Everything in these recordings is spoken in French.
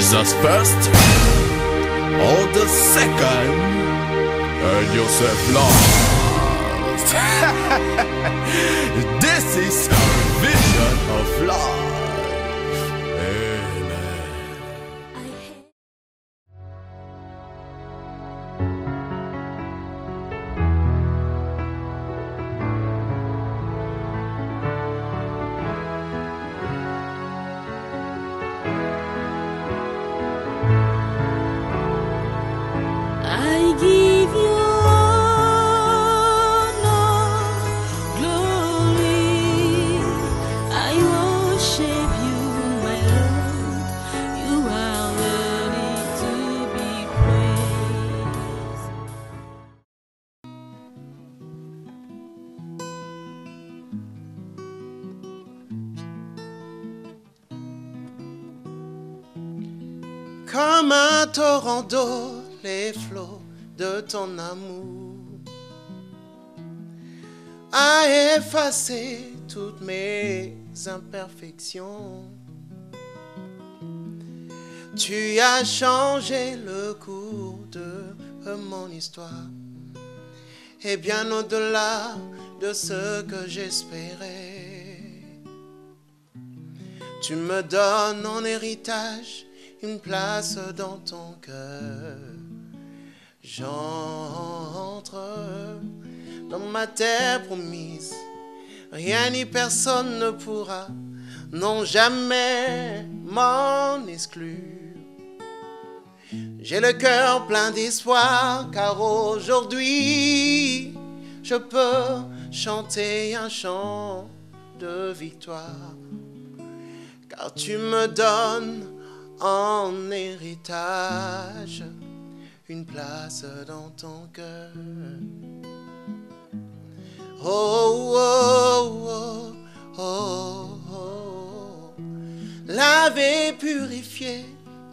Jesus first or the second, earn yourself lost. This is our vision of life. Amen. I give you honor, glory. I worship you, my Lord. You are worthy to be praised. Comme un torrent d'eau, les flots de ton amour a effacé toutes mes imperfections. Tu as changé le cours de mon histoire, et bien au-delà de ce que j'espérais. Tu me donnes en héritage une place dans ton cœur. J'entre dans ma terre promise. Rien ni personne ne pourra, non jamais m'en exclure. J'ai le cœur plein d'espoir, car aujourd'hui je peux chanter un chant de victoire. Car tu me donnes en héritage une place dans ton cœur. Oh, oh, oh, oh, oh. Lavé, purifié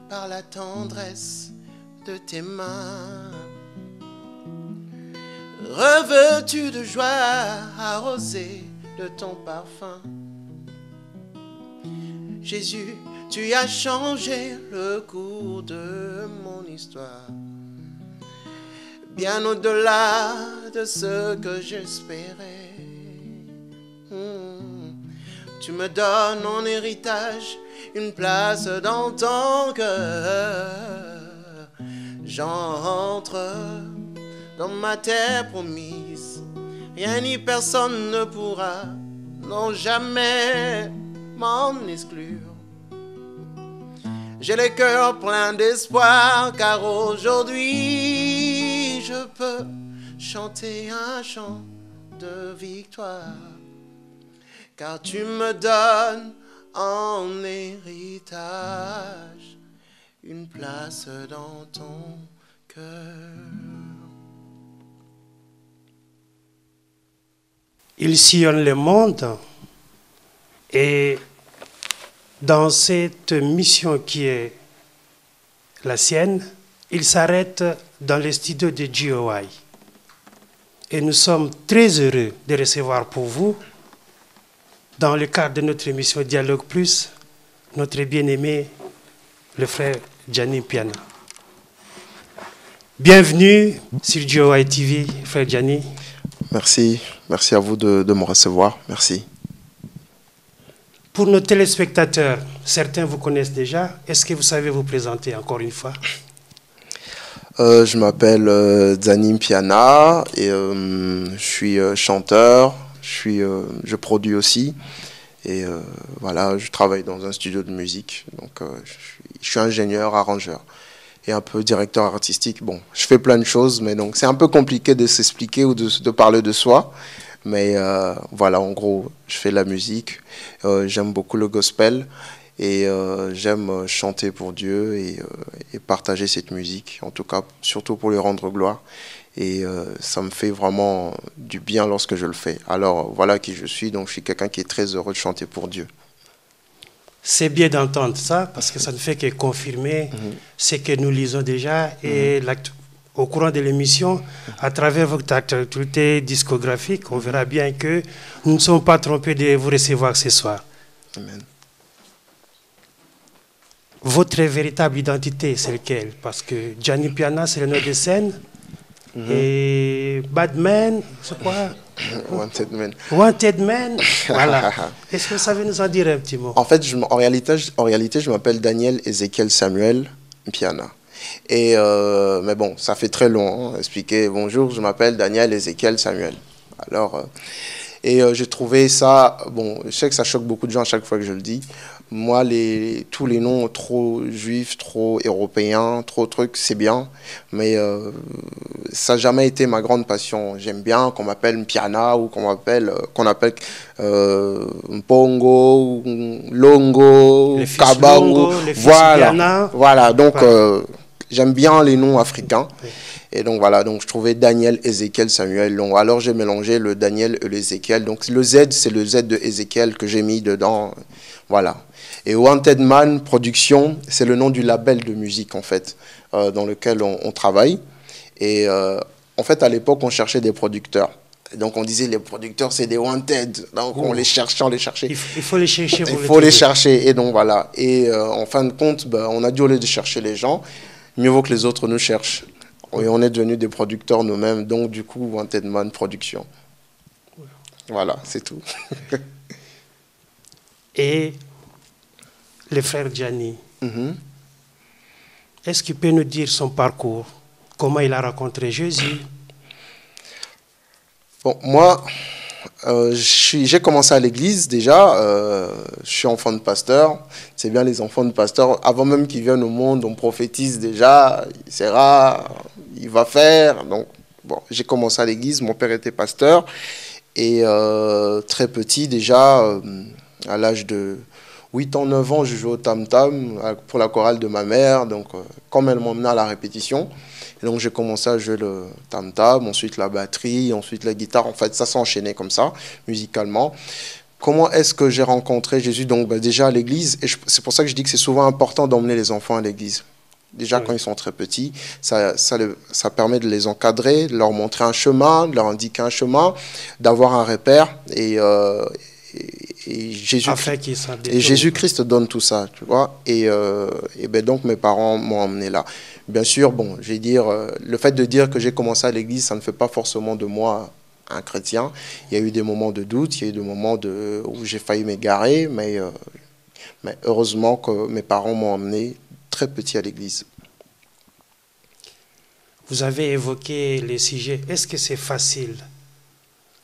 par la tendresse de tes mains, revêtu de joie, arrosé de ton parfum. Jésus, tu as changé le cours de mon histoire, bien au-delà de ce que j'espérais. Tu me donnes en héritage une place dans ton cœur. J'entre dans ma terre promise. Rien ni personne ne pourra, non jamais m'en exclure. J'ai le cœur plein d'espoir, car aujourd'hui je peux chanter un chant de victoire. Car tu me donnes en héritage une place dans ton cœur. Il sillonne le monde et dans cette mission qui est la sienne, il s'arrête dans les studios de GOI. Et nous sommes très heureux de recevoir pour vous, dans le cadre de notre émission Dialogue Plus, notre bien-aimé, le frère Gianni Piana. Bienvenue sur GOI TV, frère Gianni. Merci, merci à vous de me recevoir, merci. Pour nos téléspectateurs, certains vous connaissent déjà. Est-ce que vous savez vous présenter encore une fois? Je m'appelle Gianni Piana et je suis chanteur, je produis aussi. Et voilà, je travaille dans un studio de musique. Donc je suis ingénieur, arrangeur et un peu directeur artistique. Bon, je fais plein de choses, mais donc c'est un peu compliqué de s'expliquer ou de parler de soi. Mais voilà, en gros, je fais de la musique, j'aime beaucoup le gospel et j'aime chanter pour Dieu et partager cette musique, en tout cas, surtout pour lui rendre gloire. Et ça me fait vraiment du bien lorsque je le fais. Alors voilà qui je suis, donc je suis quelqu'un qui est très heureux de chanter pour Dieu. C'est bien d'entendre ça, parce que ça ne fait que confirmer ce que nous lisons déjà et au courant de l'émission, à travers votre activité discographique, on verra bien que nous ne sommes pas trompés de vous recevoir ce soir. Amen. votre véritable identité, c'est lequel? Parce que Gianni Piana, c'est le nom de scène. Et Badman, c'est quoi? Wanted Man. Wanted Man, voilà. Est-ce que vous savez nous en dire un petit mot? En fait, en réalité, je m'appelle Daniel Ezekiel Samuel Piana. Et mais bon, ça fait très long, hein, expliquer. Bonjour, je m'appelle Daniel Ezekiel Samuel. Alors, j'ai trouvé ça, bon, je sais que ça choque beaucoup de gens à chaque fois que je le dis. Moi, tous les noms trop juifs, trop européens, trop trucs, c'est bien. Mais ça n'a jamais été ma grande passion. J'aime bien qu'on m'appelle Piana ou qu'on appelle Mpongo, Longo, Kabango. Voilà. Donc, j'aime bien les noms africains. Oui. Et donc voilà, donc je trouvais Daniel Ezekiel Samuel Long. Alors j'ai mélangé le Daniel et l'Ezekiel. Donc le Z, c'est le Z de Ezekiel que j'ai mis dedans. Voilà. Et Wanted Man Production, c'est le nom du label de musique en fait, dans lequel on travaille. Et en fait, à l'époque, on cherchait des producteurs. Et donc on disait les producteurs, c'est des Wanted. Donc on les cherchait. Il faut les chercher. Il faut les chercher. Et donc voilà. Et en fin de compte, on a dû, au lieu de chercher les gens, mieux vaut que les autres nous cherchent. Et on est devenus des producteurs nous-mêmes, donc du coup, Wanted Man Production. Voilà, c'est tout. Et le frère Gianni, est-ce qu'il peut nous dire son parcours? Comment il a rencontré Jésus? Bon, moi, j'ai commencé à l'église déjà. Je suis enfant de pasteur. C'est bien les enfants de pasteur. Avant même qu'ils viennent au monde, on prophétise déjà. Il sera, il va faire. Donc, bon, j'ai commencé à l'église. Mon père était pasteur. Et très petit déjà, à l'âge de 8 ans, 9 ans, je jouais au tam-tam pour la chorale de ma mère. Donc, comme elle m'emmenait à la répétition. Et donc j'ai commencé à jouer le tam-tam, ensuite la batterie, ensuite la guitare. En fait, ça s'enchaînait comme ça, musicalement. Comment est-ce que j'ai rencontré Jésus? Donc déjà à l'église, et c'est pour ça que je dis que c'est souvent important d'emmener les enfants à l'église. Déjà quand ils sont très petits, ça permet de les encadrer, de leur montrer un chemin, de leur indiquer un chemin, d'avoir un repère. Et Jésus-Christ donne tout ça, tu vois. Et donc mes parents m'ont emmené là. Bien sûr, bon, je vais dire, le fait de dire que j'ai commencé à l'église, ça ne fait pas forcément de moi un chrétien. Il y a eu des moments de doute, il y a eu des moments où j'ai failli m'égarer, mais heureusement que mes parents m'ont emmené très petit à l'église. Vous avez évoqué les sujets. Est-ce que c'est facile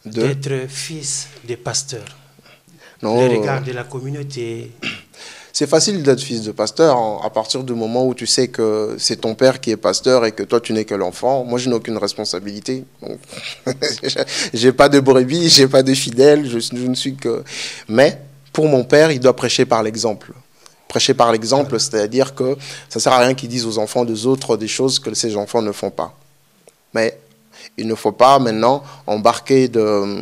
d'être fils de pasteur? Non, le regard de la communauté. C'est facile d'être fils de pasteur à partir du moment où tu sais que c'est ton père qui est pasteur et que toi tu n'es que l'enfant. Moi je n'ai aucune responsabilité. J'ai pas de brebis, j'ai pas de fidèles, je ne suis que. Mais pour mon père, il doit prêcher par l'exemple. Prêcher par l'exemple, c'est-à-dire que ça sert à rien qu'ils disent aux enfants des autres des choses que ces enfants ne font pas. Mais il ne faut pas maintenant embarquer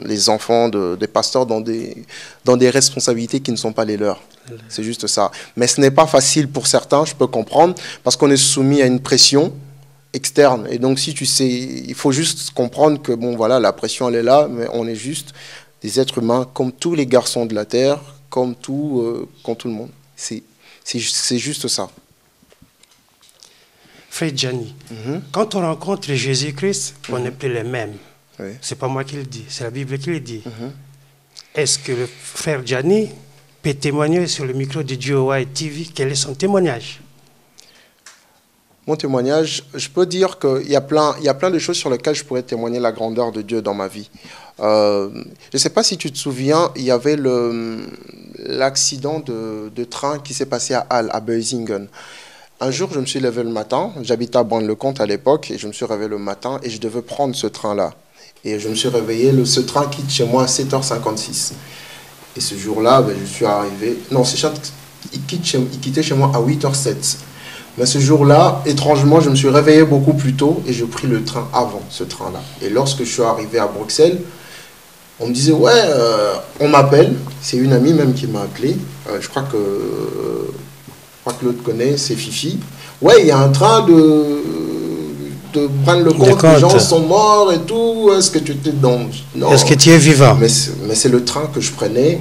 les enfants des pasteurs dans des responsabilités qui ne sont pas les leurs. C'est juste ça. Mais ce n'est pas facile pour certains, je peux comprendre, parce qu'on est soumis à une pression externe. Et donc, si tu sais, il faut juste comprendre que, bon, voilà, la pression, elle est là, mais on est juste des êtres humains comme tous les garçons de la terre, comme tout le monde. C'est juste ça. Frère Gianni, quand on rencontre Jésus-Christ, on n'est plus les mêmes. Oui. Ce n'est pas moi qui le dis, c'est la Bible qui le dit. Est-ce que le frère Gianni peut témoigner sur le micro de GOY TV? Quel est son témoignage? Mon témoignage, je peux dire qu'il y a plein de choses sur lesquelles je pourrais témoigner la grandeur de Dieu dans ma vie. Je ne sais pas si tu te souviens, il y avait l'accident de train qui s'est passé à Halle, à Beusingen. Un jour, je me suis levé le matin, j'habitais à Braine-le-Comte à l'époque, et je me suis réveillé le matin et je devais prendre ce train-là. Et je me suis réveillé, ce train quitte chez moi à 7h56. Et ce jour-là, je suis arrivé... Non, il quittait chez moi à 8h07. Mais ce jour-là, étrangement, je me suis réveillé beaucoup plus tôt et j'ai pris le train avant ce train-là. Et lorsque je suis arrivé à Bruxelles, on me disait, ouais, on m'appelle. C'est une amie même qui m'a appelé. Je crois que l'autre connaît, c'est Fifi. Ouais, il y a un train de prendre le compte, les gens sont morts et tout. Est-ce que tu étais dans... Non. Est-ce que tu es vivant? Mais c'est le train que je prenais.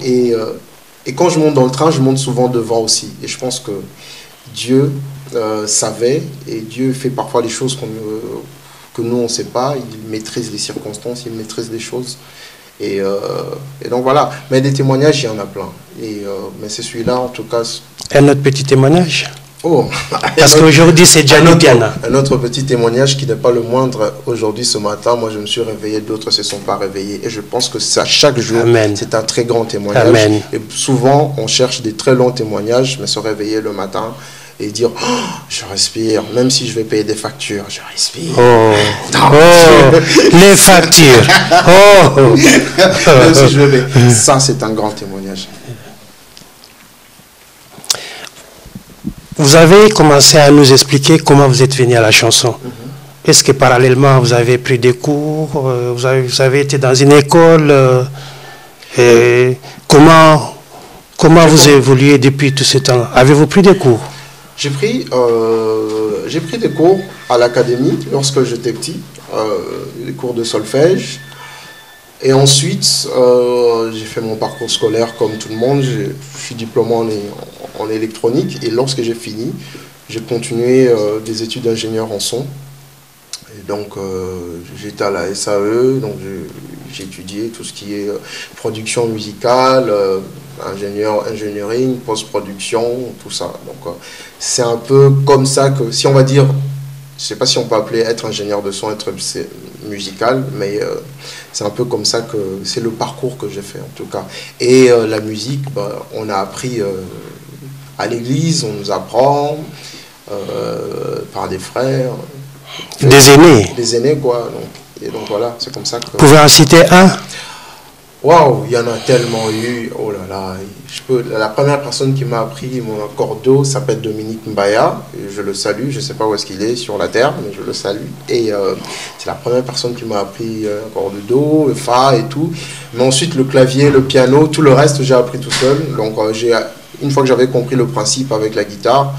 Et quand je monte dans le train, je monte souvent devant aussi. Et je pense que Dieu savait, et Dieu fait parfois les choses que nous on ne sait pas. Il maîtrise les circonstances, il maîtrise les choses. Et donc voilà. Mais des témoignages, il y en a plein. Mais c'est celui-là, en tout cas. Un autre petit témoignage. Oh. Parce qu'aujourd'hui, c'est Gianni Piana. Un autre petit témoignage qui n'est pas le moindre. Aujourd'hui, ce matin, moi, je me suis réveillé, d'autres ne se sont pas réveillés. Et je pense que ça, chaque jour, c'est un très grand témoignage. Amen. Et souvent, on cherche des très longs témoignages, mais se réveiller le matin et dire oh, je respire, même si je vais payer des factures, je respire. Oh, les factures. Oh. Même si je vais payer. Ça, c'est un grand témoignage. Vous avez commencé à nous expliquer comment vous êtes venu à la chanson. Est-ce que parallèlement, vous avez pris des cours, vous avez été dans une école et comment vous évoluez depuis tout ce temps? Avez-vous pris des cours? J'ai pris des cours à l'académie lorsque j'étais petit, des cours de solfège. Et ensuite, j'ai fait mon parcours scolaire comme tout le monde. Je suis diplômé en électronique. Et lorsque j'ai fini, j'ai continué des études d'ingénieur en son. Et donc, j'étais à la SAE. Donc, j'ai étudié tout ce qui est production musicale, ingénierie, post-production, tout ça. Donc, c'est un peu comme ça que, si on va dire, je ne sais pas si on peut appeler être ingénieur de son, être musical, mais c'est un peu comme ça que c'est le parcours que j'ai fait en tout cas. Et la musique, on a appris à l'église, on nous apprend par des frères. Des aînés. Des aînés, quoi. Et donc voilà, c'est comme ça que... Vous pouvez en citer un? Waouh, il y en a tellement eu. Oh là là. La première personne qui m'a appris mon accordo s'appelle Dominique Mbaya. Je le salue. Je ne sais pas où est-ce qu'il est sur la terre, mais je le salue. Et c'est la première personne qui m'a appris accordo, le fa et tout. Mais ensuite, le clavier, le piano, tout le reste, j'ai appris tout seul. Donc, une fois que j'avais compris le principe avec la guitare,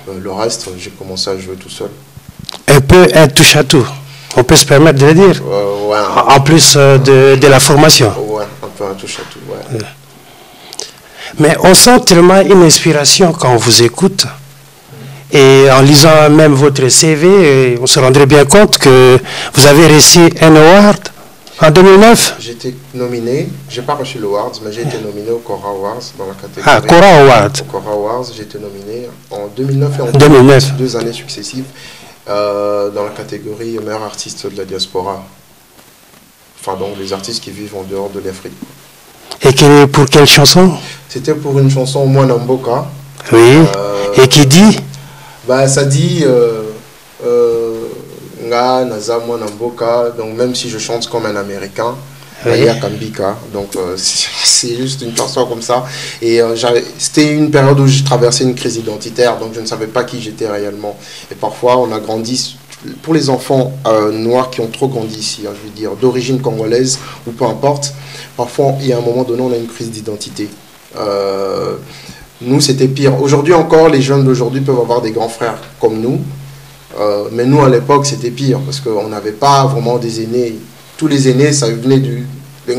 le reste, j'ai commencé à jouer tout seul. Un peu un touche-à-tout. On peut se permettre de le dire. Ouais. En plus de la formation. Ouais, un peu un touche-à-tout, ouais. Mais on sent tellement une inspiration quand on vous écoute. Et en lisant même votre CV, on se rendrait bien compte que vous avez reçu un award en 2009. J'ai été nominé, je n'ai pas reçu l'award, mais j'ai été nominé au Cora Awards dans la catégorie. Ah, Cora Award. Au Cora Awards, j'ai été nominé en 2009 et en 2009. 2 années successives dans la catégorie meilleur artiste de la diaspora. Enfin, donc les artistes qui vivent en dehors de l'Afrique. Et pour quelle chanson? C'était pour une chanson Mwana Mboka. Oui. Et qui dit? Ça dit Nga Naza Mwana Mboka. Donc même si je chante comme un Américain, oui. Kambika. Donc c'est juste une chanson comme ça. Et c'était une période où je traversais une crise identitaire, donc je ne savais pas qui j'étais réellement. Et parfois on a grandi. Pour les enfants noirs qui ont trop grandi ici, je veux dire, d'origine congolaise ou peu importe, parfois, il y a un moment donné, on a une crise d'identité. Nous, c'était pire. Aujourd'hui encore, les jeunes d'aujourd'hui peuvent avoir des grands frères comme nous, mais nous, à l'époque, c'était pire, parce qu'on n'avait pas vraiment des aînés. Tous les aînés, ça venait du... Il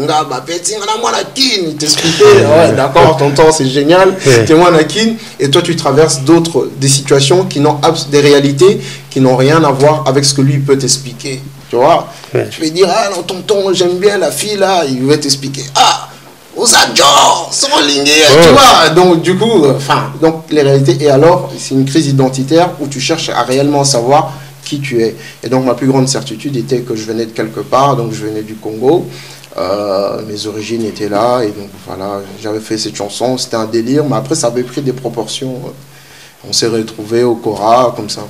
t'expliquait, ouais, d'accord, tonton, c'est génial, t'es moi Nakin, et toi tu traverses des situations qui n'ont des réalités qui n'ont rien à voir avec ce que lui peut t'expliquer, tu vois. Tu vas dire, ah non, tonton, j'aime bien la fille là, il va t'expliquer, ah, Osadjo, sans ligner, tu vois. Donc du coup, donc les réalités, et alors, c'est une crise identitaire où tu cherches à réellement savoir qui tu es. Et donc ma plus grande certitude était que je venais de quelque part, donc je venais du Congo. Mes origines étaient là et donc voilà, j'avais fait cette chanson, c'était un délire, mais après ça avait pris des proportions. On s'est retrouvés au Cora comme ça.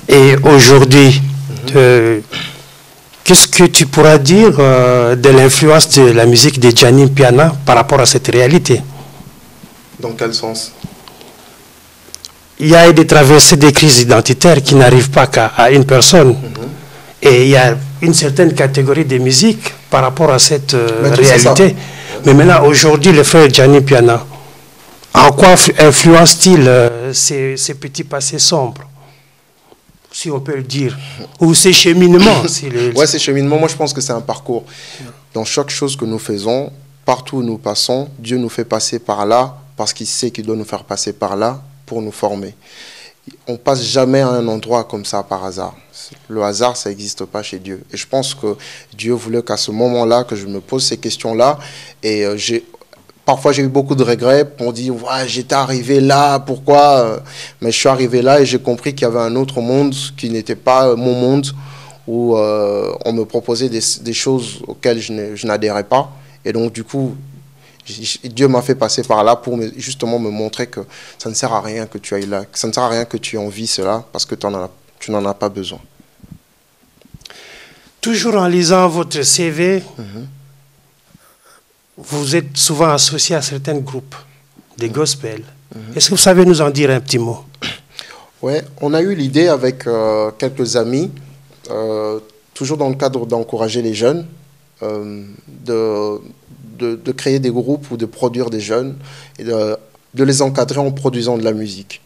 Et aujourd'hui, qu'est-ce que tu pourras dire de l'influence de la musique de Gianni Piana par rapport à cette réalité? Dans quel sens? Il y a des traversées des crises identitaires qui n'arrivent pas qu'à une personne. Et il y a une certaine catégorie de musique par rapport à cette réalité. Mais maintenant, aujourd'hui, le frère Gianni Piana, en quoi influence-t-il ces petits passés sombres, si on peut le dire, ou ces cheminements? Ouais, ces cheminements, moi je pense que c'est un parcours. Dans chaque chose que nous faisons, partout où nous passons, Dieu nous fait passer par là, parce qu'il sait qu'il doit nous faire passer par là, pour nous former. On passe jamais à un endroit comme ça par hasard. Le hasard, ça n'existe pas chez Dieu. Et je pense que Dieu voulait qu'à ce moment-là, que je me pose ces questions-là. Et parfois, j'ai eu beaucoup de regrets. On dit, ouais, j'étais arrivé là, pourquoi? Mais je suis arrivé là et j'ai compris qu'il y avait un autre monde qui n'était pas mon monde, où on me proposait des choses auxquelles je n'adhérais pas. Et donc, du coup, Dieu m'a fait passer par là pour justement me montrer que ça ne sert à rien que tu ailles là, que ça ne sert à rien que tu envies cela, parce que tu n'en as pas besoin. Toujours en lisant votre CV, vous êtes souvent associé à certains groupes, des gospels. Est-ce que vous savez nous en dire un petit mot? Oui, on a eu l'idée avec quelques amis, toujours dans le cadre d'encourager les jeunes, de créer des groupes ou de produire des jeunes et de les encadrer en produisant de la musique.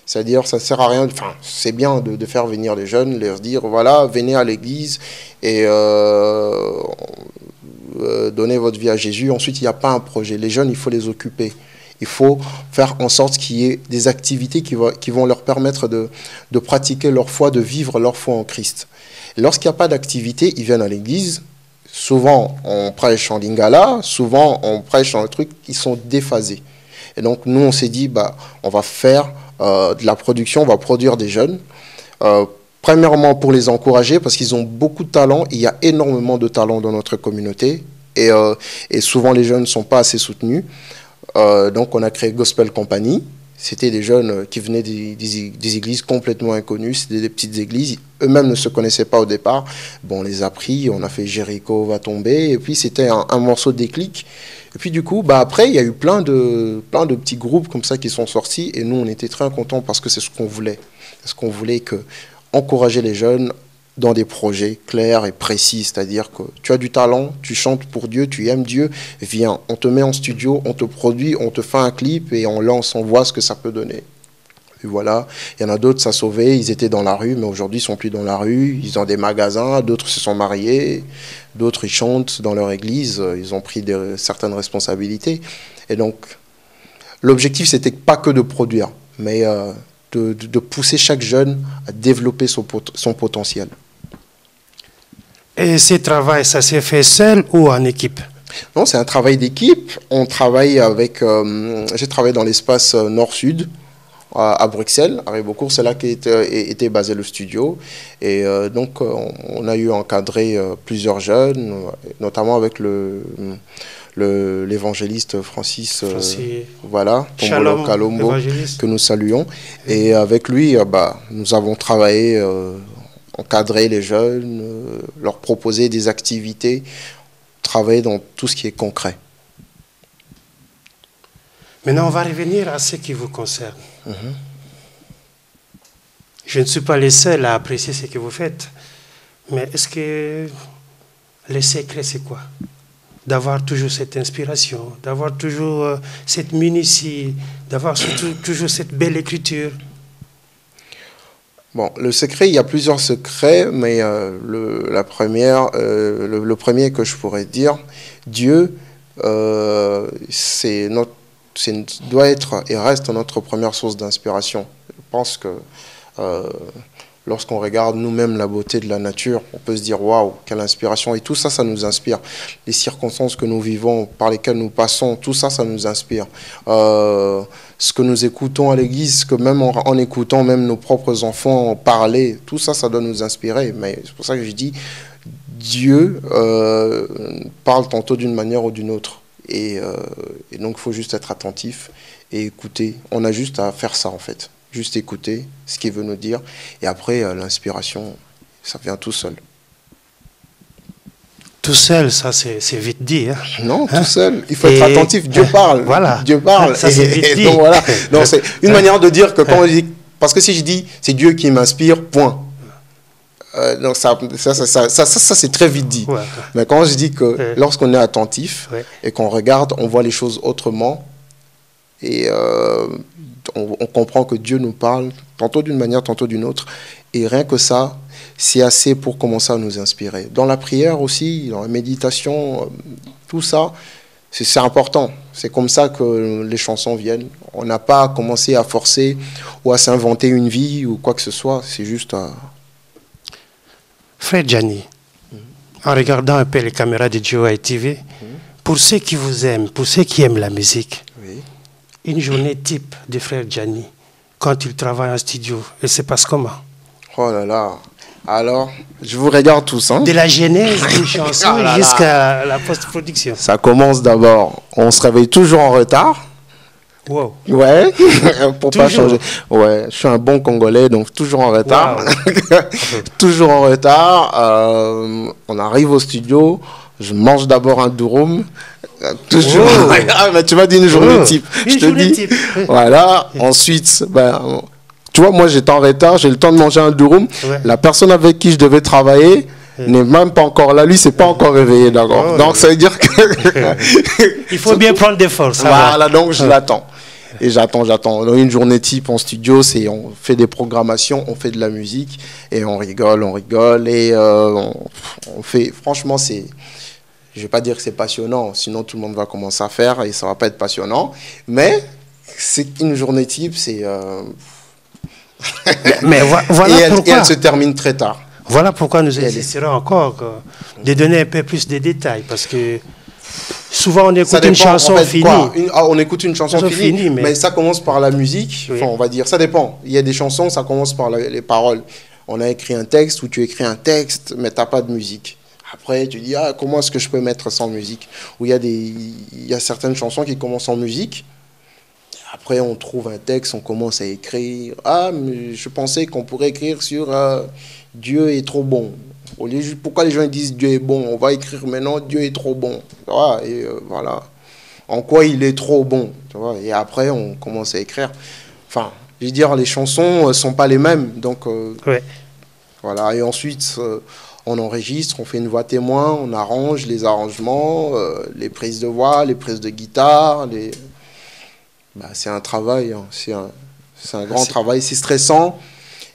C'est-à-dire, ça ne sert à rien, enfin, c'est bien de faire venir les jeunes, leur dire, voilà, venez à l'église et donnez votre vie à Jésus. Ensuite, il n'y a pas un projet. Les jeunes, il faut les occuper. Il faut faire en sorte qu'il y ait des activités qui vont leur permettre de pratiquer leur foi, de vivre leur foi en Christ. Lorsqu'il n'y a pas d'activité, ils viennent à l'église. Souvent, on prêche en lingala, souvent, on prêche en truc, ils sont déphasés. Et donc, nous, on s'est dit, on va faire de la production, on va produire des jeunes. Premièrement, pour les encourager, parce qu'ils ont beaucoup de talent. Il y a énormément de talent dans notre communauté. Et souvent, les jeunes ne sont pas assez soutenus. Donc, on a créé Gospel Company. C'était des jeunes qui venaient des églises complètement inconnues. C'était des petites églises. Eux-mêmes ne se connaissaient pas au départ. Bon, on les a pris. On a fait Jéricho va tomber. Et puis, c'était un morceau de déclic. Et puis, du coup, après, il y a eu plein de petits groupes comme ça qui sont sortis. Et nous, on était très contents parce que c'est ce qu'on voulait. C'est ce qu'on voulait, encourager les jeunes dans des projets clairs et précis, c'est-à-dire que tu as du talent, tu chantes pour Dieu, tu aimes Dieu, viens, on te met en studio, on te produit, on te fait un clip et on lance, on voit ce que ça peut donner. Et voilà, il y en a d'autres, ça a sauvé, ils étaient dans la rue, mais aujourd'hui ils ne sont plus dans la rue, ils ont des magasins, d'autres se sont mariés, d'autres ils chantent dans leur église, ils ont pris certaines responsabilités. Et donc, l'objectif c'était pas que de produire, mais de pousser chaque jeune à développer son potentiel. Et ce travail, ça s'est fait seul ou en équipe? Non, c'est un travail d'équipe. On travaille avec... j'ai travaillé dans l'espace nord-sud, à Bruxelles, à Ribeaucourt. C'est là qu'était basé le studio. Et donc, on a eu encadré plusieurs jeunes, notamment avec l'évangéliste Francis, voilà, Shalom, Kalombo, que nous saluons. Et avec lui, nous avons travaillé, encadré les jeunes, leur proposer des activités, travailler dans tout ce qui est concret. Maintenant, on va revenir à ce qui vous concerne. Je ne suis pas le seul à apprécier ce que vous faites, mais est-ce que le secret, c'est quoi? D'avoir toujours cette inspiration, d'avoir toujours cette minutie, d'avoir toujours cette belle écriture. Bon, le secret, il y a plusieurs secrets, mais le premier que je pourrais dire, Dieu, doit être et reste notre première source d'inspiration. Je pense que lorsqu'on regarde nous-mêmes la beauté de la nature, on peut se dire waouh, quelle inspiration. Et tout ça, ça nous inspire. Les circonstances que nous vivons, par lesquelles nous passons, tout ça, ça nous inspire. Ce que nous écoutons à l'église, que même en écoutant même nos propres enfants parler, tout ça, ça doit nous inspirer. Mais c'est pour ça que je dis, Dieu parle tantôt d'une manière ou d'une autre. Et donc, il faut juste être attentif et écouter. On a juste à faire ça, en fait. Juste écouter ce qu'il veut nous dire. Et après, l'inspiration, ça vient tout seul. Tout seul, ça c'est vite dit. Hein? Non, tout seul. Il faut être attentif. Dieu parle. Voilà. Dieu parle. Ça, c'est vite dit. Donc, voilà. Donc, c'est une manière de dire que quand on dit... Parce que si je dis, c'est Dieu qui m'inspire, point. Donc ça c'est très vite dit. Ouais. Mais quand je dis que lorsqu'on est attentif et qu'on regarde, on voit les choses autrement. Et on comprend que Dieu nous parle, tantôt d'une manière, tantôt d'une autre. Et rien que ça, c'est assez pour commencer à nous inspirer. Dans la prière aussi, dans la méditation, tout ça, c'est important. C'est comme ça que les chansons viennent. On n'a pas commencé à forcer ou à s'inventer une vie ou quoi que ce soit. C'est juste... Frère Gianni, en regardant un peu les caméras de GOI TV, pour ceux qui vous aiment, pour ceux qui aiment la musique, Oui. une journée type de Frère Gianni, quand il travaille en studio, elle se passe comment? Oh là là. Alors, je vous regarde tous. Hein. De la genèse d'une chanson Ah là là. jusqu'à la post-production. Ça commence d'abord. On se réveille toujours en retard. Wow. Ouais, pour pas Toujours. changer. Ouais, je suis un bon Congolais, donc toujours en retard. Wow. Toujours en retard. On arrive au studio. Je mange d'abord un durum. Toujours. Oh. Ah, mais tu m'as dit une journée Oh. type. Une Je te journée dis. type. Voilà. Ensuite, ben, tu vois, moi j'étais en retard. J'ai le temps de manger un durum. Ouais. La personne avec qui je devais travailler n'est même pas encore là. Lui, c'est pas encore réveillé, d'accord. Oh. Donc ça veut dire que Il faut bien prendre des forces. Ça va. voilà, donc je l'attends. Et j'attends. Dans une journée type en studio, c'est on fait des programmations, on fait de la musique et on rigole et on fait. Franchement, c'est. Je vais pas dire que c'est passionnant, sinon tout le monde va commencer à faire et ça va pas être passionnant. Mais c'est une journée type, c'est. Mais voilà et elle pourquoi. se termine très tard. Voilà pourquoi nous elle est- insisterons encore de donner un peu plus de détails. Parce que souvent on Ça écoute une dépend, chanson en fait, finie. quoi. On écoute une chanson Chanson finie, finie, mais ça commence par la musique. Oui. Enfin, on va dire, ça dépend. Il y a des chansons, ça commence par les paroles. On a écrit un texte ou tu écris un texte, mais t'as pas de musique. Après, tu dis, comment est-ce que je peux mettre sans musique? Ou il y a certaines chansons qui commencent en musique. Après, on trouve un texte, on commence à écrire. Mais je pensais qu'on pourrait écrire sur Dieu est trop bon. Pourquoi les gens disent Dieu est bon? On va écrire maintenant Dieu est trop bon. Tu vois, et voilà. En quoi il est trop bon. Tu vois, et après, on commence à écrire. Enfin, je veux dire, les chansons ne sont pas les mêmes. Donc, Ouais. voilà. Et ensuite, on enregistre, on fait une voix témoin, on arrange les arrangements, les prises de voix, les prises de guitare. C'est un travail. Hein. C'est un grand travail. C'est stressant.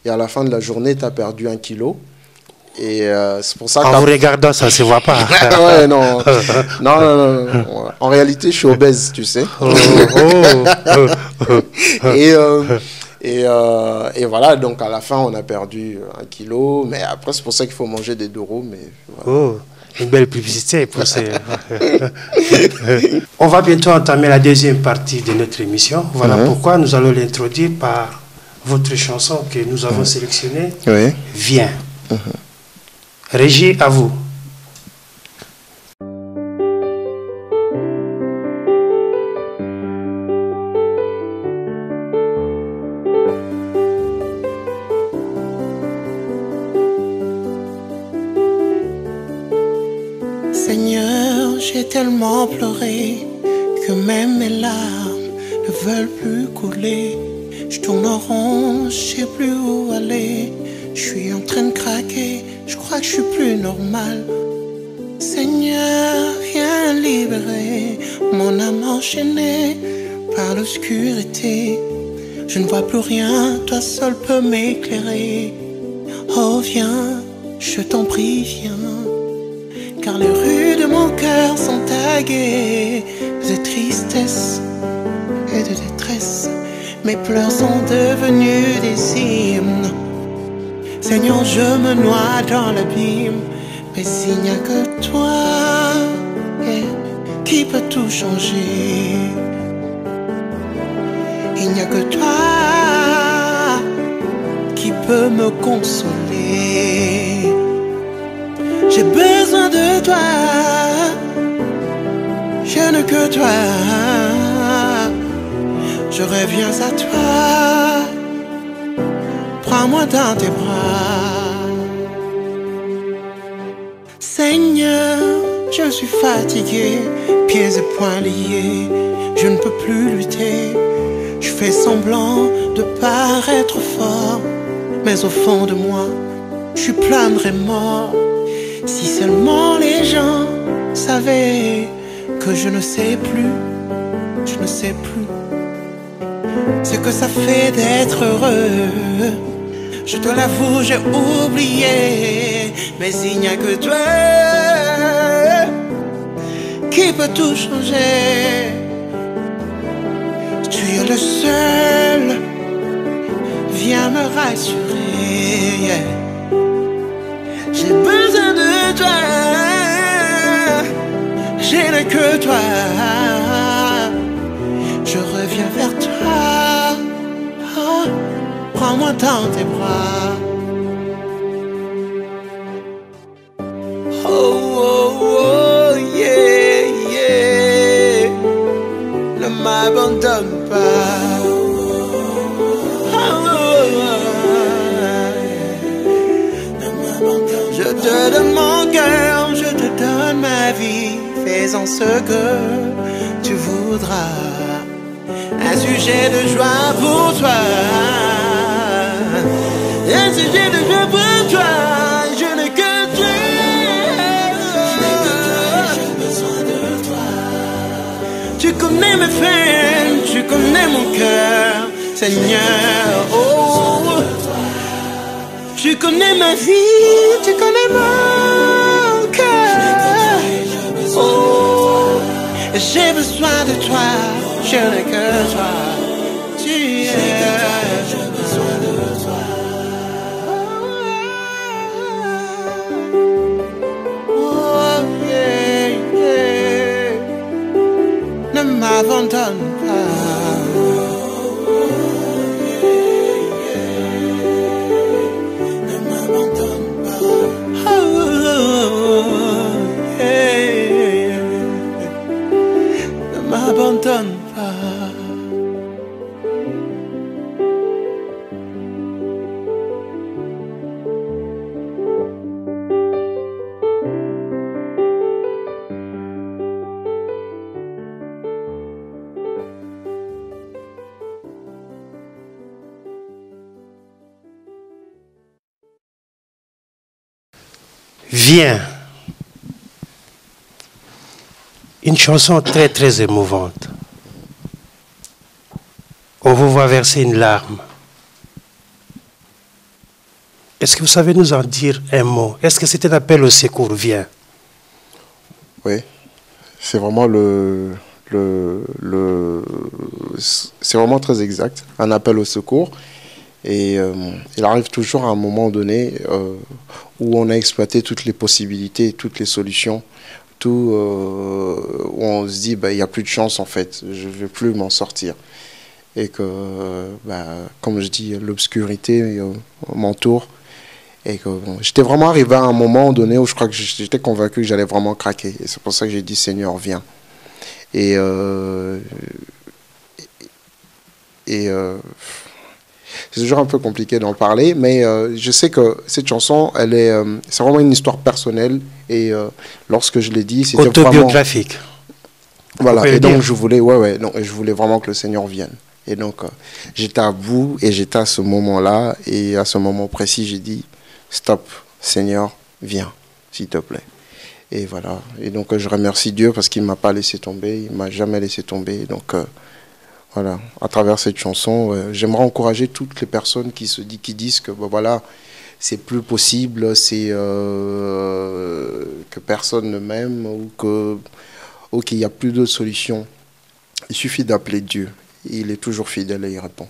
Et à la fin de la journée, tu as perdu 1 kilo. Et c'est pour ça En vous regardant, ça ne se voit pas. ouais, non. Non. En réalité, je suis obèse, tu sais. Et voilà, donc à la fin, on a perdu 1 kilo. Mais après, c'est pour ça qu'il faut manger des durum. Mais voilà. Oh, une belle publicité pour ces... On va bientôt entamer la deuxième partie de notre émission. Voilà pourquoi nous allons l'introduire par votre chanson que nous avons sélectionnée. Oui. Viens. Régie, à vous. Seigneur, j'ai tellement pleuré que même mes larmes ne veulent plus couler. Je tourne en rond, je sais plus où aller. Je suis en train de craquer, je crois que je suis plus normal. Seigneur, viens libérer mon âme enchaînée par l'obscurité. Je ne vois plus rien, toi seul peux m'éclairer. Oh viens, je t'en prie, viens. Car les rues de mon cœur sont taguées de tristesse et de détresse. Mes pleurs sont devenus des hymnes. Seigneur, je me noie dans l'abîme. Mais s'il n'y a que toi qui peut tout changer. Il n'y a que toi qui peut me consoler. J'ai besoin de toi, je n'ai que toi. Je reviens à toi, prends-moi dans tes bras. Seigneur, je suis fatigué, pieds et poings liés. Je ne peux plus lutter, je fais semblant de paraître fort. Mais au fond de moi, je suis plein de remords. Si seulement les gens savaient que je ne sais plus, je ne sais plus ce que ça fait d'être heureux. Je te l'avoue, j'ai oublié, mais il n'y a que toi qui qui peut tout changer. Tu es le seul, viens me rassurer. Yeah. J'ai besoin de toi, je n'ai que toi. Je reviens vers toi, oh, prends-moi dans tes bras. Oh, oh, oh, yeah, yeah. Ne m'abandonne pas. Oh, oh, oh. Je te donne mon cœur, je te donne ma vie. Fais-en ce que tu voudras. Un sujet de joie pour toi. Un sujet de joie pour toi. Je n'ai que toi. J'ai besoin de toi. Tu connais mes peines, tu connais mon cœur, Seigneur. Oh, tu connais ma vie, tu connais mon cœur. Oh, j'ai besoin de toi, je n'ai que toi. Tu es. J'ai besoin de toi. Oh, yeah, yeah. Ne m'abandonne pas. Ne m'abandonne pas. Oh, yeah. Ne m'abandonne pas. Viens. Une chanson très très émouvante. On vous voit verser une larme. Est-ce que vous savez nous en dire un mot? Est-ce que c'est un appel au secours? Viens. Oui, c'est vraiment c'est vraiment très exact, un appel au secours. Et il arrive toujours à un moment donné où on a exploité toutes les possibilités, toutes les solutions, où on se dit il n'y a plus de chance en fait, je ne vais plus m'en sortir. Et que, comme je dis, l'obscurité m'entoure. Et que j'étais vraiment arrivé à un moment donné où je crois que j'étais convaincu que j'allais vraiment craquer. Et c'est pour ça que j'ai dit Seigneur, viens. Et c'est toujours un peu compliqué d'en parler, mais je sais que cette chanson, c'est vraiment une histoire personnelle. Et lorsque je l'ai dit, c'était autobiographique. Voilà. Et donc je voulais, je voulais vraiment que le Seigneur vienne. Et donc j'étais à bout et j'étais à ce moment-là. Et à ce moment précis, j'ai dit stop, Seigneur, viens, s'il te plaît. Et voilà. Et donc je remercie Dieu parce qu'il ne m'a pas laissé tomber, il ne m'a jamais laissé tomber. Donc voilà, à travers cette chanson, j'aimerais encourager toutes les personnes qui disent que voilà, c'est plus possible, c'est que personne ne m'aime ou qu'il n'y a plus de solution. Il suffit d'appeler Dieu. Il est toujours fidèle et il répond.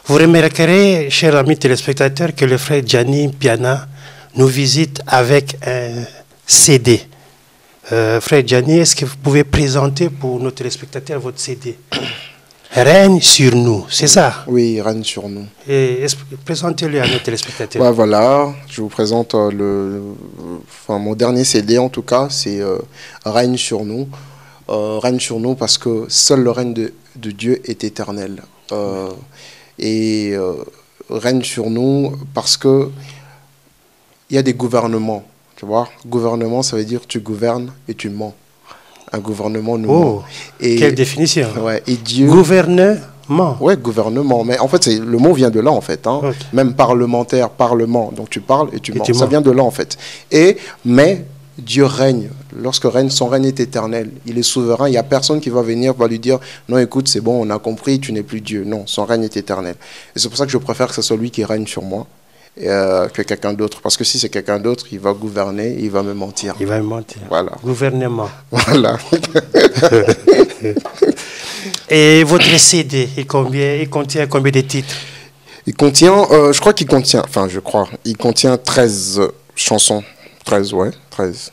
Vous remarquerez, chers amis téléspectateurs, que le frère Gianni Piana nous visite avec un CD. Frère Gianni, est-ce que vous pouvez présenter pour nos téléspectateurs votre CD? Règne sur nous, c'est ça? Oui, règne sur nous. Et présentez-le à nos téléspectateurs. Ouais, voilà, je vous présente mon dernier CD en tout cas, c'est Règne sur nous. Règne sur nous parce que seul le règne de Dieu est éternel. Et règne sur nous parce que il y a des gouvernements. Tu vois, gouvernement, ça veut dire tu gouvernes et tu mens. Un gouvernement nous ment. Et, quelle définition. Ouais, et Dieu... Gouvernement. Ouais, gouvernement. Mais en fait, le mot vient de là, en fait. Hein. Okay. Même parlementaire, parlement. Donc tu parles et tu mens. Ça vient de là, en fait. Mais Dieu règne. Lorsque son règne est éternel. Il est souverain. Il n'y a personne qui va venir, va lui dire « Non, écoute, c'est bon, on a compris, tu n'es plus Dieu. » Non, son règne est éternel. Et c'est pour ça que je préfère que ce soit lui qui règne sur moi. que quelqu'un d'autre. Parce que si c'est quelqu'un d'autre, il va gouverner, il va me mentir. Il va me mentir. Voilà. Gouvernement. Voilà. Et votre CD, il contient combien de titres? Il contient, il contient 13 chansons. 13, ouais, 13.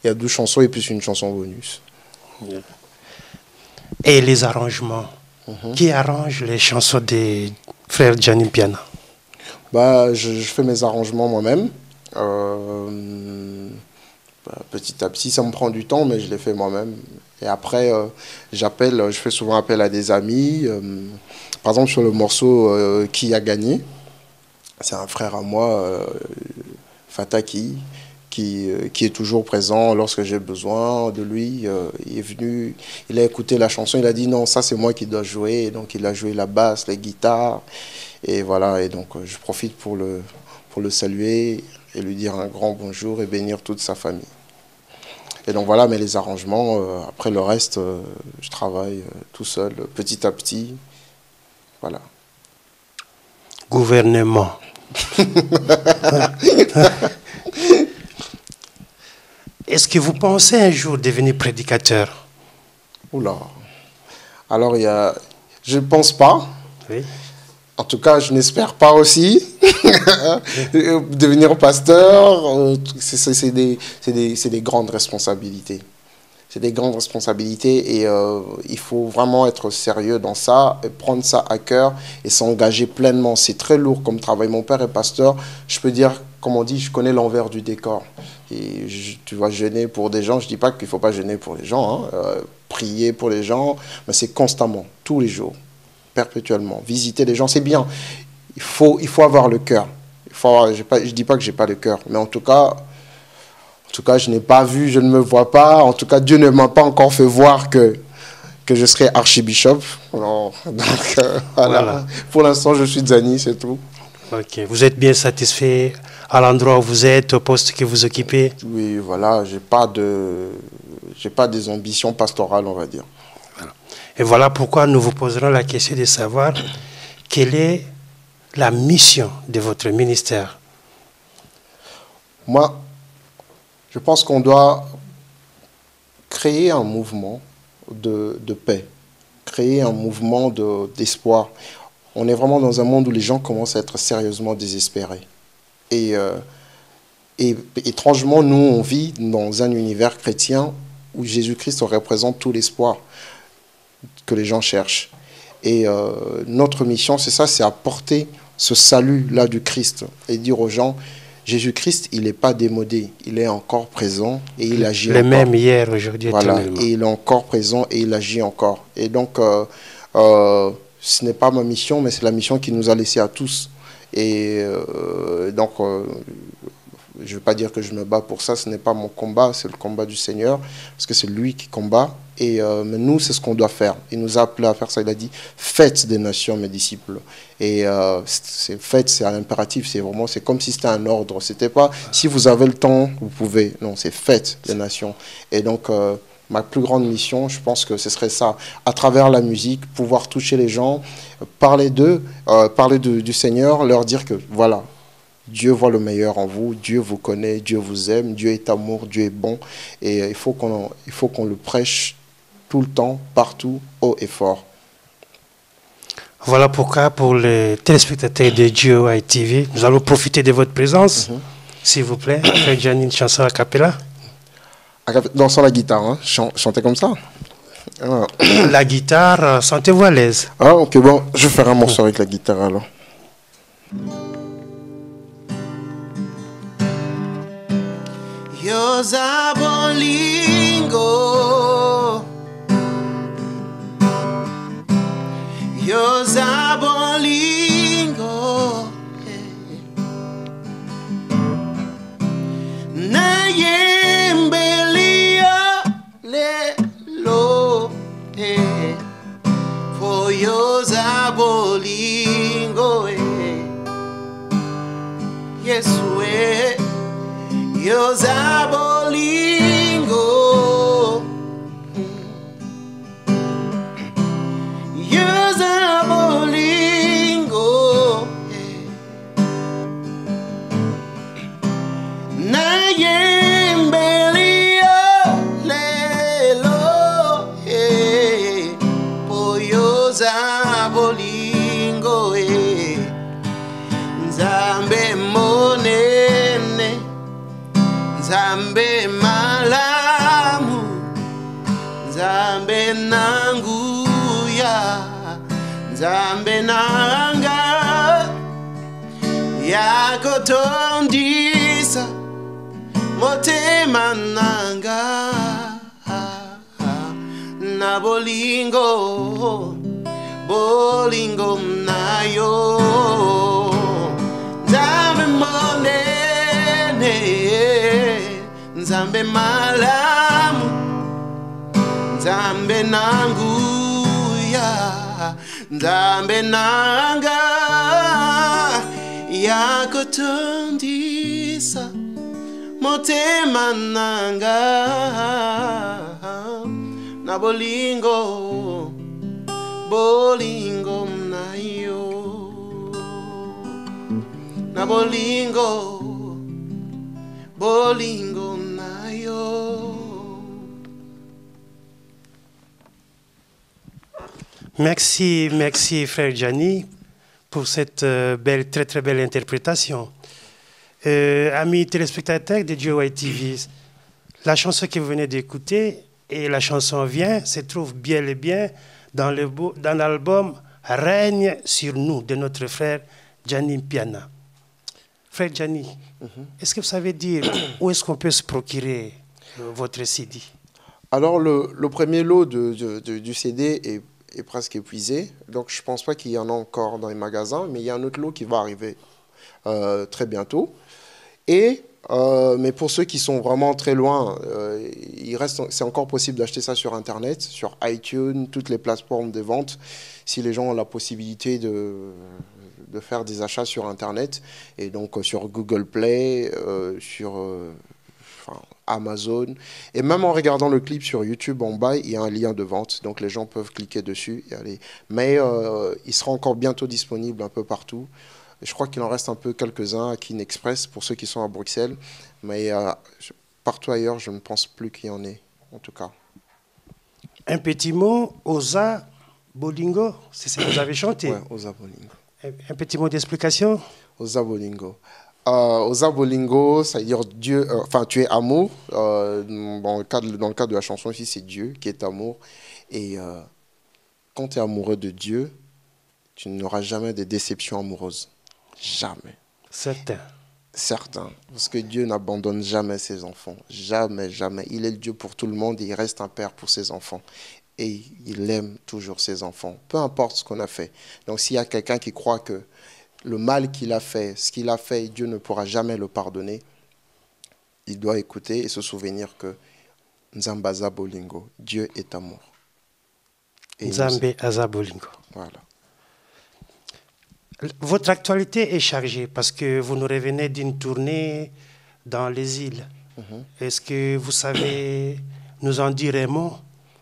Il y a 12 chansons et plus une chanson bonus. Et les arrangements. Qui arrange les chansons des frères Gianni Piana? Bah, je fais mes arrangements moi-même. Petit à petit, ça me prend du temps, mais je les fais moi-même. Et après, je fais souvent appel à des amis. Par exemple, sur le morceau Qui a gagné, c'est un frère à moi, Fataki, qui est toujours présent lorsque j'ai besoin de lui. Il est venu, il a écouté la chanson, il a dit non, ça c'est moi qui dois jouer. Et donc il a joué la basse, les guitares. Et voilà, et donc je profite pour le saluer et lui dire un grand bonjour et bénir toute sa famille. Et donc voilà, mais les arrangements, après le reste, je travaille tout seul, petit à petit. Voilà. Gouvernement. Est-ce que vous pensez un jour devenir prédicateur? Oula. Alors, je ne pense pas. Oui. En tout cas, je n'espère pas aussi. Devenir pasteur, c'est des grandes responsabilités. C'est des grandes responsabilités et il faut vraiment être sérieux dans ça, et prendre ça à cœur et s'engager pleinement. C'est très lourd comme travail. Mon père est pasteur. Je peux dire, comme on dit, je connais l'envers du décor. Et tu vas jeûner pour des gens. Je ne dis pas qu'il ne faut pas jeûner pour les gens, hein, prier pour les gens, mais c'est constamment, tous les jours, perpétuellement. Visiter les gens, c'est bien. Il faut avoir le cœur. Je ne dis pas que je n'ai pas le cœur, mais en tout cas, je n'ai pas vu, je ne me vois pas. En tout cas, Dieu ne m'a pas encore fait voir que je serai archibishop. Donc, voilà. Pour l'instant, je suis Zani, c'est tout. Ok. Vous êtes bien satisfait à l'endroit où vous êtes, au poste que vous occupez? Oui, voilà. J'ai pas des ambitions pastorales, on va dire. Voilà. Et voilà pourquoi nous vous poserons la question de savoir quelle est la mission de votre ministère. Moi, je pense qu'on doit créer un mouvement de paix, créer un mouvement d'espoir. On est vraiment dans un monde où les gens commencent à être sérieusement désespérés. Et étrangement, nous, on vit dans un univers chrétien où Jésus-Christ représente tout l'espoir que les gens cherchent. Et notre mission, c'est ça, c'est apporter ce salut-là du Christ et dire aux gens, Jésus-Christ, il n'est pas démodé, il est encore présent et il agit encore. Le même hier, aujourd'hui, voilà, éternellement. et il est encore présent et il agit encore. Et donc, ce n'est pas ma mission, mais c'est la mission qu'il nous a laissée à tous. Et donc, je ne veux pas dire que je me bats pour ça, ce n'est pas mon combat, c'est le combat du Seigneur, parce que c'est lui qui combat. Et mais nous, c'est ce qu'on doit faire. Il nous a appelés à faire ça. Il a dit, faites des nations mes disciples. Et faites, c'est un impératif. C'est comme si c'était un ordre. C'était pas, si vous avez le temps, vous pouvez. Non, c'est faites des nations. Et donc, ma plus grande mission, je pense que ce serait ça. À travers la musique, pouvoir toucher les gens, parler d'eux, parler du Seigneur, leur dire que voilà, Dieu voit le meilleur en vous, Dieu vous connaît, Dieu vous aime, Dieu est amour, Dieu est bon. Et il faut qu'on le prêche tout le temps, partout, haut et fort. Voilà pourquoi, pour les téléspectateurs de GOI TV, nous allons profiter de votre présence. S'il vous plaît, faites Gianni une chanson a cappella. Dansant la guitare, hein? Chanter comme ça. Ah. La guitare, sentez-vous à l'aise. Ah, ok, bon, je vais faire un morceau avec la guitare alors. Yoza bolingo, yoza bolingo, na yembelia lelo, for yoza bolingo, yes we. Yoza bolingo, Nzambe nanga yakotondisa motema nanga na bolingo bolingo nayo Nzambe monene Nzambe malamu Nzambe nanguya Nzambe nanga yakotondisa motema nanga na bolingo bolingo nayo na bolingo bolingo nayo. Merci, merci frère Gianni pour cette belle, très très belle interprétation. Amis téléspectateurs de GOY TV, la chanson que vous venez d'écouter et la chanson Viens se trouve bien et bien dans l'album Règne sur nous de notre frère Gianni Piana. Frère Gianni, est-ce que vous savez dire où est-ce qu'on peut se procurer votre CD? Alors, le premier lot du CD est presque épuisé, donc je ne pense pas qu'il y en a encore dans les magasins, mais il y a un autre lot qui va arriver très bientôt. Mais pour ceux qui sont vraiment très loin, c'est encore possible d'acheter ça sur Internet, sur iTunes, toutes les plateformes de vente, si les gens ont la possibilité de faire des achats sur Internet, et donc sur Google Play, sur Amazon, et même en regardant le clip sur YouTube en bas, il y a un lien de vente, donc les gens peuvent cliquer dessus et aller. Mais il sera encore bientôt disponible un peu partout. Je crois qu'il en reste un peu quelques-uns à Kin Express pour ceux qui sont à Bruxelles, mais partout ailleurs, je ne pense plus qu'il y en ait, en tout cas. Un petit mot, Oza Bolingo, c'est ce que vous avez chanté. Oui, Oza Bolingo. Un petit mot d'explication. Oza Bolingo. Oza Bolingo, ça veut dire Dieu, tu es amour. Dans le cadre de la chanson ici, c'est Dieu qui est amour. Et quand tu es amoureux de Dieu, tu n'auras jamais de déception amoureuse. Jamais. Certain. Certain. Parce que Dieu n'abandonne jamais ses enfants. Jamais, jamais. Il est le Dieu pour tout le monde et il reste un père pour ses enfants. Et il aime toujours ses enfants, peu importe ce qu'on a fait. Donc s'il y a quelqu'un qui croit que le mal qu'il a fait, ce qu'il a fait, Dieu ne pourra jamais le pardonner, il doit écouter et se souvenir que Nzambe aza bolingo, Dieu est amour. Nzambe aza bolingo. Voilà. Votre actualité est chargée parce que vous nous revenez d'une tournée dans les îles. Est-ce que vous savez nous en dire un mot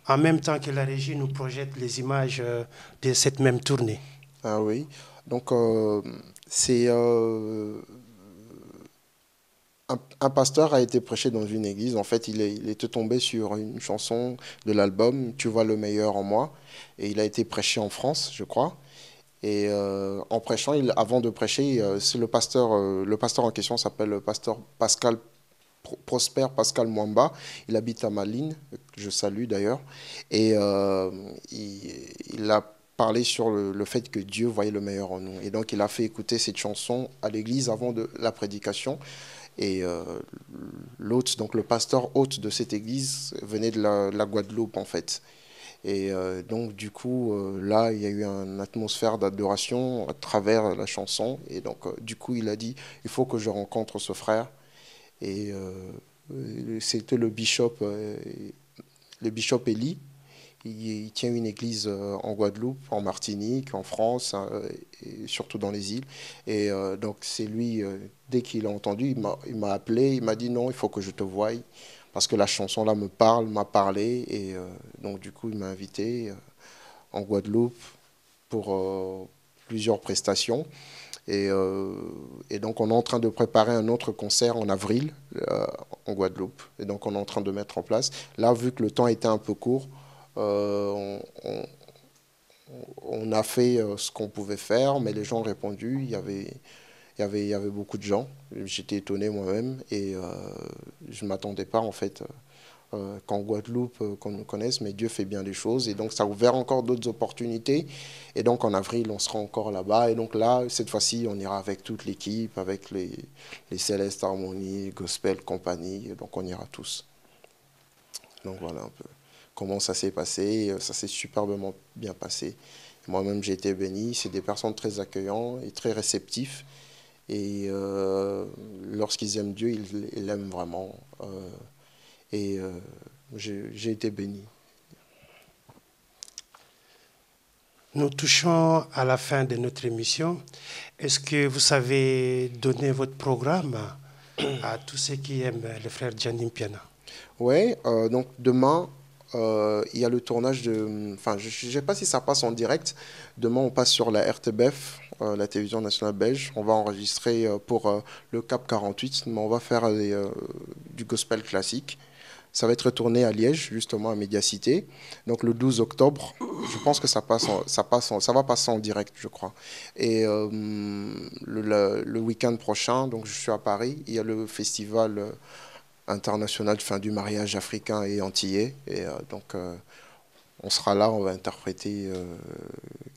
en même temps que la régie nous projette les images de cette même tournée? Ah oui, donc c'est un pasteur a été prêché dans une église. En fait, il était tombé sur une chanson de l'album « Tu vois le meilleur en moi » et il a été prêché en France, je crois. Et en prêchant, avant de prêcher, c'est le pasteur en question s'appelle le pasteur Prosper Pascal Mwamba. Il habite à Malines, que je salue d'ailleurs. Et il a parlé sur le fait que Dieu voyait le meilleur en nous. Et donc, il a fait écouter cette chanson à l'église avant la prédication. Et l'hôte, donc le pasteur hôte de cette église, venait de la Guadeloupe, en fait. Et donc, du coup, là, il y a eu une atmosphère d'adoration à travers la chanson. Et donc, du coup, il a dit, il faut que je rencontre ce frère. Et c'était le bishop Élie. Il tient une église en Guadeloupe, en Martinique, en France, et surtout dans les îles. Et donc, c'est lui, dès qu'il a entendu, il m'a appelé, il m'a dit non, il faut que je te voie. Parce que la chanson là m'a parlé, et donc du coup il m'a invité en Guadeloupe pour plusieurs prestations. Et donc on est en train de préparer un autre concert en avril en Guadeloupe. Et donc on est en train de mettre en place. Là, vu que le temps était un peu court, on a fait ce qu'on pouvait faire, mais les gens ont répondu. Il y avait beaucoup de gens. J'étais étonné moi-même et je ne m'attendais pas en fait qu'en Guadeloupe, qu'on nous connaisse, mais Dieu fait bien les choses. Et donc, ça a ouvert encore d'autres opportunités. Et donc, en avril, on sera encore là-bas. Et donc là, cette fois-ci, on ira avec toute l'équipe, avec les Célestes Harmonies, Gospel Company. Et donc, on ira tous. Donc, voilà un peu comment ça s'est passé. Ça s'est superbement bien passé. Moi-même, j'ai été béni. C'est des personnes très accueillantes et très réceptifs. Et lorsqu'ils aiment Dieu, ils l'aiment vraiment. J'ai été béni. Nous touchons à la fin de notre émission. Est-ce que vous savez donner votre programme à tous ceux qui aiment le frère Djanim Piana? Oui, donc demain, il y a le tournage de... Enfin, je ne sais pas si ça passe en direct. Demain, on passe sur la RTBF, la télévision nationale belge. On va enregistrer pour le Cap 48, mais on va faire du gospel classique. Ça va être tourné à Liège, justement, à Médiacité. Donc le 12 octobre, je pense que ça va passer en direct, je crois. Et le week-end prochain, donc je suis à Paris, il y a le festival international du mariage africain et antillais. Et donc on sera là, on va interpréter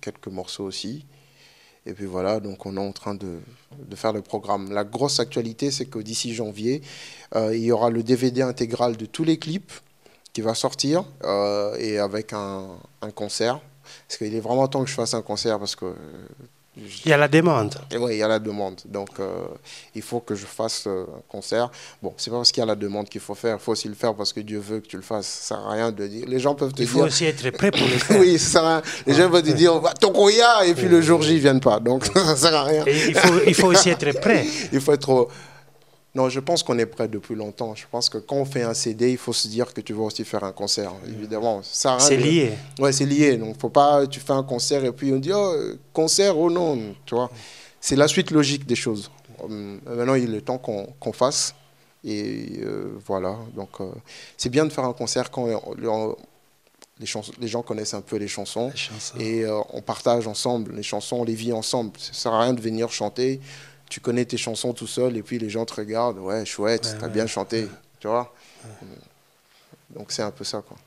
quelques morceaux aussi. Et puis voilà, donc on est en train de faire le programme. La grosse actualité, c'est que d'ici janvier, il y aura le DVD intégral de tous les clips qui va sortir et avec un concert. Parce qu'il est vraiment temps que je fasse un concert parce que... Il y a la demande. Oui, il y a la demande. Donc, il faut que je fasse un concert. Bon, c'est pas parce qu'il y a la demande qu'il faut faire. Il faut aussi le faire parce que Dieu veut que tu le fasses. Ça sert à rien de dire. Les gens peuvent te dire... Il faut aussi être prêt pour le faire. Oui, ça sert à rien. Les gens peuvent te dire « Tokoya » et puis le jour J, ils ne viennent pas. Donc, ça sert à rien. Et il faut aussi être prêt. Il faut être... Non, je pense qu'on est prêt depuis longtemps. Je pense que quand on fait un CD, il faut se dire que tu vas aussi faire un concert. Évidemment, ça c'est lié. Ouais, c'est lié. Donc, faut pas. Tu fais un concert et puis on dit concert, oh non, tu vois. C'est la suite logique des choses. Maintenant, il est temps qu'on fasse. Et voilà. Donc, c'est bien de faire un concert quand les gens connaissent un peu les chansons. Et on partage ensemble les chansons, on les vit ensemble. Ça ne sert à rien de venir chanter. Tu connais tes chansons tout seul et puis les gens te regardent, ouais, chouette, t'as bien chanté, tu vois. Donc c'est un peu ça, quoi.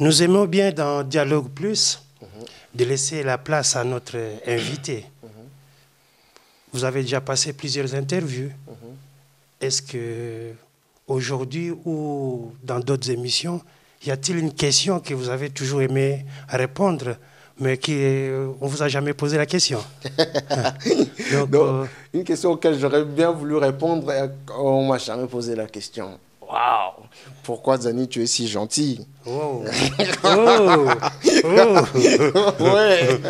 Nous aimons bien dans Dialogue Plus de laisser la place à notre invité. Vous avez déjà passé plusieurs interviews. Est-ce que aujourd'hui ou dans d'autres émissions, y a-t-il une question que vous avez toujours aimé répondre mais on ne vous a jamais posé la question? Donc, une question auquel j'aurais bien voulu répondre, on ne m'a jamais posé la question. Waouh! Pourquoi, Zani, tu es si gentil? Oh! Ouais!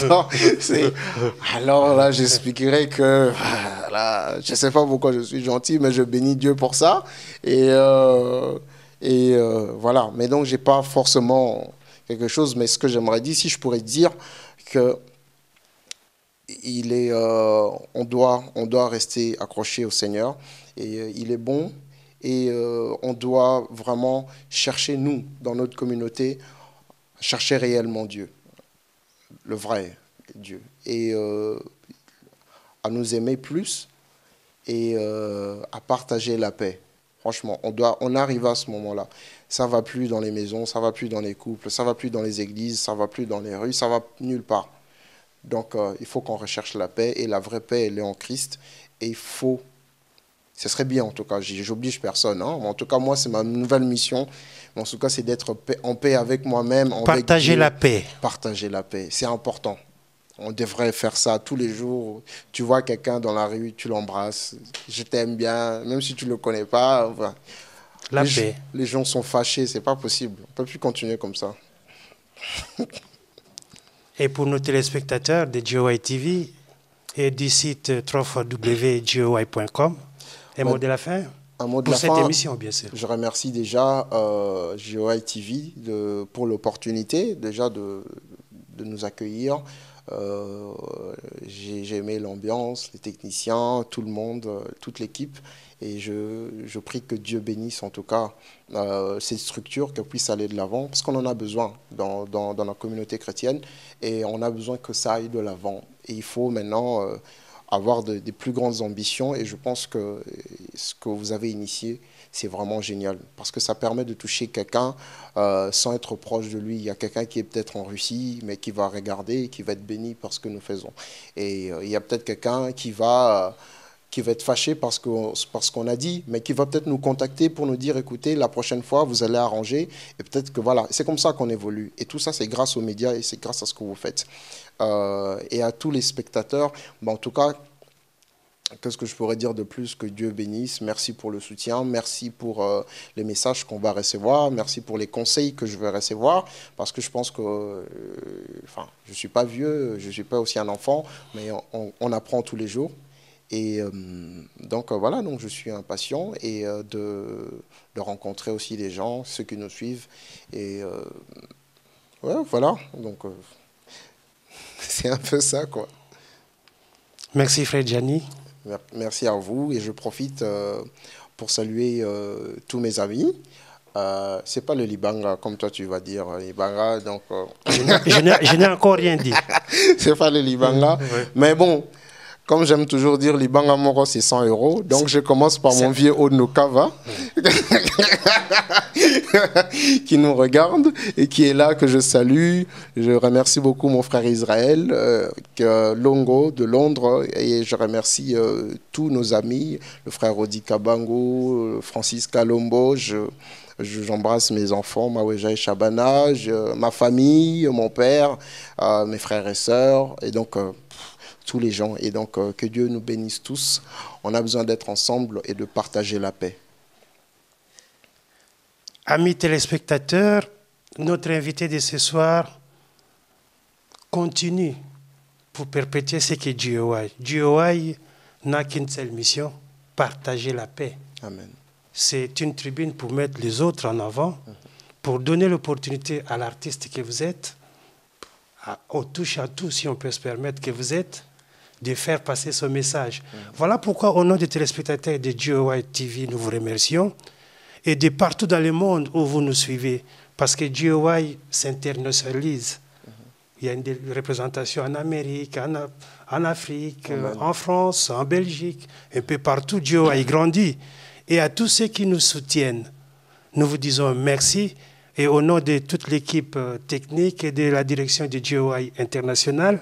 Non, alors là, j'expliquerai que là, je ne sais pas pourquoi je suis gentil, mais je bénis Dieu pour ça. Et voilà. Mais donc, je n'ai pas forcément... quelque chose, mais ce que j'aimerais dire, si je pourrais dire que on doit rester accroché au Seigneur et il est bon et on doit vraiment chercher, nous, dans notre communauté, chercher réellement Dieu, le vrai Dieu, et à nous aimer plus et à partager la paix. Franchement, on arrive à ce moment-là. Ça ne va plus dans les maisons, ça ne va plus dans les couples, ça ne va plus dans les églises, ça ne va plus dans les rues, ça ne va nulle part. Donc, il faut qu'on recherche la paix. Et la vraie paix, elle est en Christ. Et il faut... Ce serait bien, en tout cas. J'oblige personne. Hein. En tout cas, moi, c'est ma nouvelle mission. En tout cas, c'est d'être en paix avec moi-même. Partager la paix. Partager la paix. C'est important. On devrait faire ça tous les jours. Tu vois quelqu'un dans la rue, tu l'embrasses. Je t'aime bien, même si tu ne le connais pas. Enfin, la paix. Les gens sont fâchés, c'est pas possible. On ne peut plus continuer comme ça. Et pour nos téléspectateurs de GOI TV et du site www.goi.com, un mot de la fin pour cette émission, bien sûr. Je remercie déjà GOI TV pour l'opportunité déjà de nous accueillir. J'ai aimé l'ambiance, les techniciens, tout le monde, toute l'équipe. Et je prie que Dieu bénisse en tout cas cette structure, qu'elle puisse aller de l'avant, parce qu'on en a besoin dans la communauté chrétienne, et on a besoin que ça aille de l'avant. Et il faut maintenant avoir des plus grandes ambitions. Et je pense que ce que vous avez initié, c'est vraiment génial. Parce que ça permet de toucher quelqu'un sans être proche de lui. Il y a quelqu'un qui est peut-être en Russie, mais qui va regarder et qui va être béni par ce que nous faisons. Et il y a peut-être quelqu'un qui va être fâché parce qu'on a dit, mais qui va peut-être nous contacter pour nous dire, écoutez, la prochaine fois, vous allez arranger. Et peut-être que voilà, c'est comme ça qu'on évolue. Et tout ça, c'est grâce aux médias et c'est grâce à ce que vous faites. Et à tous les spectateurs, en tout cas, qu'est-ce que je pourrais dire de plus? Que Dieu bénisse. Merci pour le soutien. Merci pour les messages qu'on va recevoir. Merci pour les conseils que je vais recevoir. Parce que je pense que... je ne suis pas vieux, je ne suis pas aussi un enfant, mais on apprend tous les jours. Et donc, voilà, donc je suis impatient et de rencontrer aussi les gens, ceux qui nous suivent. Et ouais, voilà. Donc, c'est un peu ça, quoi. Merci, Frère Gianni. Merci à vous et je profite pour saluer tous mes amis. C'est pas le Libanga comme toi tu vas dire Libanga donc je n'ai encore rien dit. C'est pas le Libanga mais bon, comme j'aime toujours dire, Libanga Moro, c'est 100 €. Donc, je commence par mon vieux Onokava, qui nous regarde et qui est là, que je salue. Je remercie beaucoup mon frère Israël, Longo de Londres. Et je remercie tous nos amis, le frère Odi Kabango, Francis Kalombo. J'embrasse mes enfants, Maweja et Shabana, ma famille, mon père, mes frères et sœurs. Et donc... tous les gens. Et donc, que Dieu nous bénisse tous. On a besoin d'être ensemble et de partager la paix. Amis téléspectateurs, notre invité de ce soir continue pour perpétuer ce qu'est GOI. GOI n'a qu'une seule mission, partager la paix. Amen. C'est une tribune pour mettre les autres en avant, pour donner l'opportunité à l'artiste que vous êtes, au touche à tout, si on peut se permettre, que vous êtes, de faire passer ce message. Voilà pourquoi, au nom des téléspectateurs de GOI TV, nous vous remercions. Et de partout dans le monde où vous nous suivez, parce que GOI s'internationalise. Il y a une représentation en Amérique, en Afrique, en France, en Belgique, un peu partout, GOI grandit. Et à tous ceux qui nous soutiennent, nous vous disons merci. Et au nom de toute l'équipe technique et de la direction de GOI International,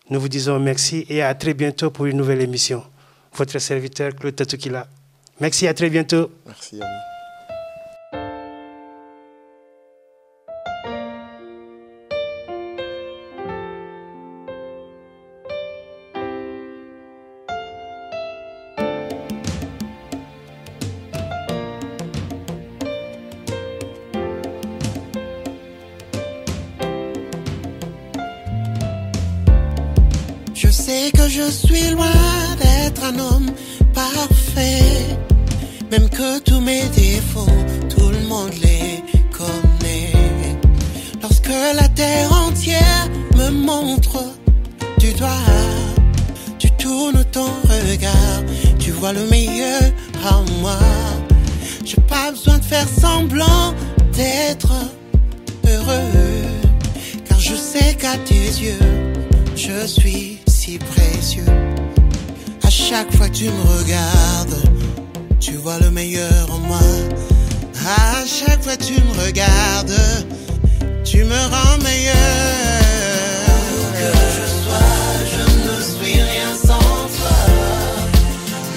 nous vous disons merci et à très bientôt pour une nouvelle émission. Votre serviteur Claude Tatukila. Merci, à très bientôt. Merci à vous. Je sais que je suis loin d'être un homme parfait, même que tous mes défauts, tout le monde les connaît. Lorsque la terre entière me montre du doigt, tu tournes ton regard, tu vois le meilleur en moi. J'ai pas besoin de faire semblant d'être heureux, car je sais qu'à tes yeux, je suis si précieux. À chaque fois que tu me regardes, tu vois le meilleur en moi. À chaque fois que tu me regardes, tu me rends meilleur. Où que je sois, je ne suis rien sans toi.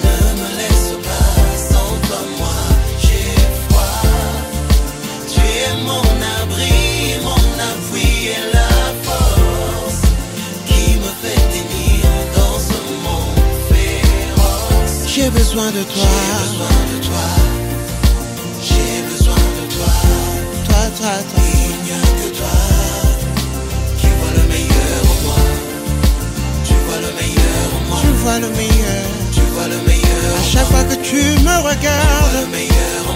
Ne me laisse pas, sans toi moi j'ai froid. Tu es mon abri, mon appui et la force qui me fait tenir dans ce monde féroce. J'ai besoin de toi, j'ai besoin de toi, toi. Il n'y a que toi qui vois le meilleur en moi. Tu vois le meilleur en moi. Tu vois le meilleur. Tu vois le meilleur. À chaque fois que tu me regardes, tu vois le meilleur en moi.